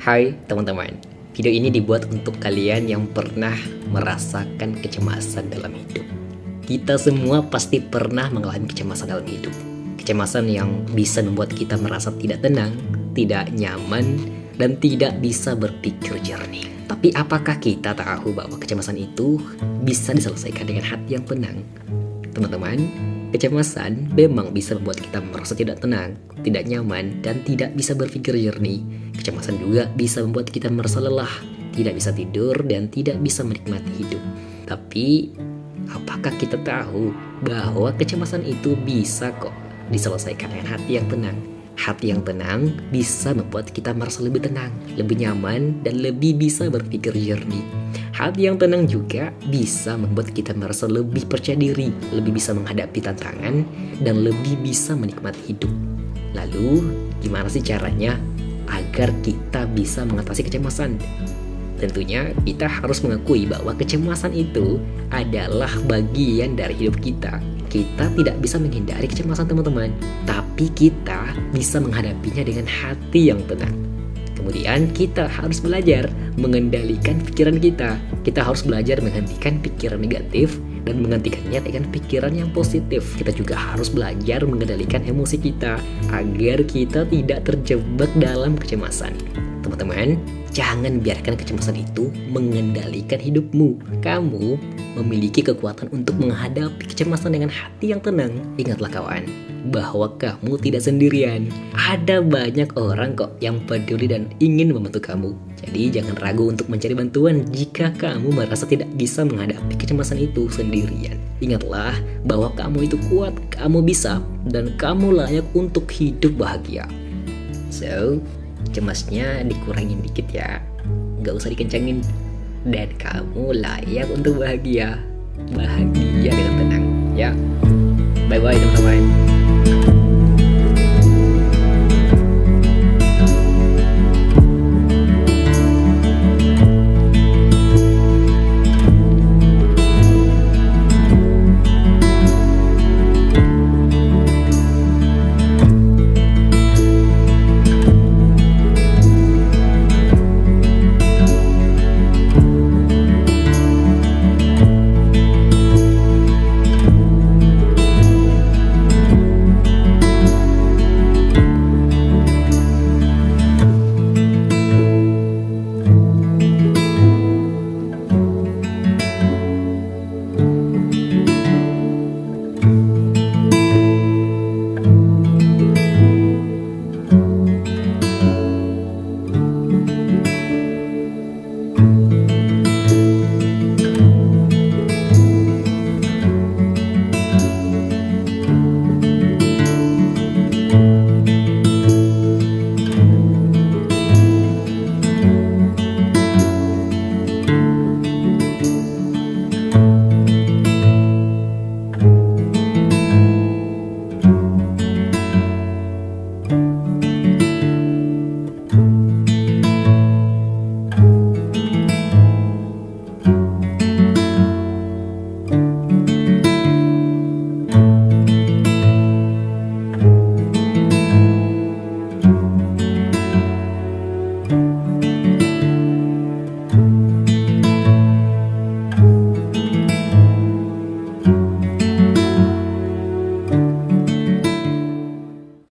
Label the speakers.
Speaker 1: Hai teman-teman, video ini dibuat untuk kalian yang pernah merasakan kecemasan dalam hidup. Kita semua pasti pernah mengalami kecemasan dalam hidup. Kecemasan yang bisa membuat kita merasa tidak tenang, tidak nyaman, dan tidak bisa berpikir jernih. Tapi apakah kita tahu bahwa kecemasan itu bisa diselesaikan dengan hati yang tenang? Teman-teman, kecemasan memang bisa membuat kita merasa tidak tenang, tidak nyaman, dan tidak bisa berpikir jernih. Kecemasan juga bisa membuat kita merasa lelah, tidak bisa tidur, dan tidak bisa menikmati hidup. Tapi, apakah kita tahu bahwa kecemasan itu bisa kok diselesaikan dengan hati yang tenang? Hati yang tenang bisa membuat kita merasa lebih tenang, lebih nyaman, dan lebih bisa berpikir jernih. Hati yang tenang juga bisa membuat kita merasa lebih percaya diri, lebih bisa menghadapi tantangan, dan lebih bisa menikmati hidup. Lalu, gimana sih caranya agar kita bisa mengatasi kecemasan? Tentunya kita harus mengakui bahwa kecemasan itu adalah bagian dari hidup kita. Kita tidak bisa menghindari kecemasan teman-teman, tapi kita bisa menghadapinya dengan hati yang tenang. Kemudian kita harus belajar mengendalikan pikiran kita. Kita harus belajar menghentikan pikiran negatif dan menggantikannya dengan pikiran yang positif. Kita juga harus belajar mengendalikan emosi kita agar kita tidak terjebak dalam kecemasan. Teman-teman, jangan biarkan kecemasan itu mengendalikan hidupmu. Kamu memiliki kekuatan untuk menghadapi kecemasan dengan hati yang tenang. Ingatlah kawan, bahwa kamu tidak sendirian. Ada banyak orang kok yang peduli dan ingin membantu kamu. Jadi jangan ragu untuk mencari bantuan jika kamu merasa tidak bisa menghadapi kecemasan itu sendirian. Ingatlah bahwa kamu itu kuat, kamu bisa, dan kamu layak untuk hidup bahagia. So, cemasnya dikurangin dikit ya, gak usah dikencangin, dan kamu layak untuk bahagia dengan tenang ya. Bye bye teman-teman.